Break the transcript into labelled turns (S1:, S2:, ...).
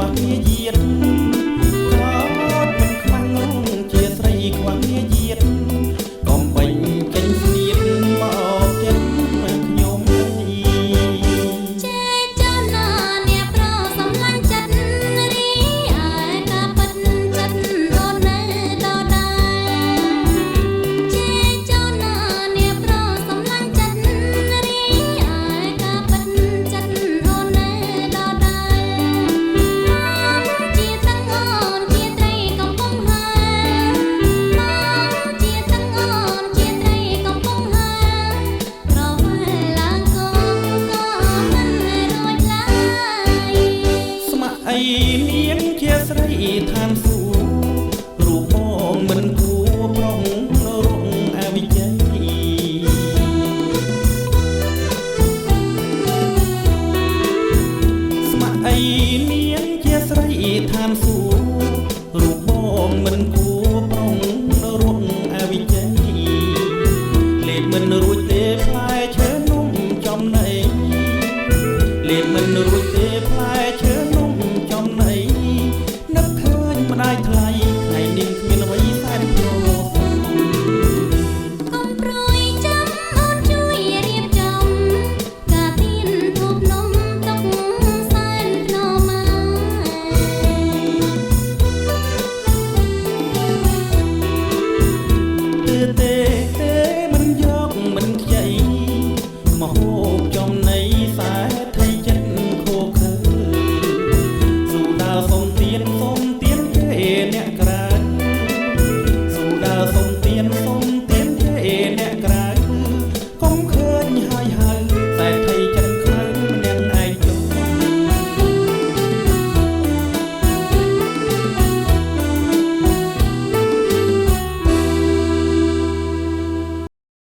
S1: ខ្វះគ្នាជាតិក៏មិនខ្មាំងងជាស្រីខ្វះគ្នាជាតិកុំបាញ់ចេញស្នៀតមកចិត្តខ្ញុំ
S2: ចេះចោលណាអ្នកប្រសំឡាញ់ចិត្តរីឯការប៉ិនចិត្តអូននៅដដែលចេះចោលណាអ្នកប្រសំឡាញ់ចិត្តរីឯការប៉ិនចិត្តអូននៅដដែលជាទាំងអូនជាត្រីកំពុងហើជាទាំងអូនជាត្រីកំពុងហើប្រវែឡើងកងក៏មិនរួចឡើយ
S1: ស្ម័គ្រអីនាងជាស្រីឋានសួគ៌រូបបងមិនគួរប្រុងរងអវិជ័យស្ម័គ្រអីនាងជាស្រីឋានសួគ៌រូបបងមិនគួរ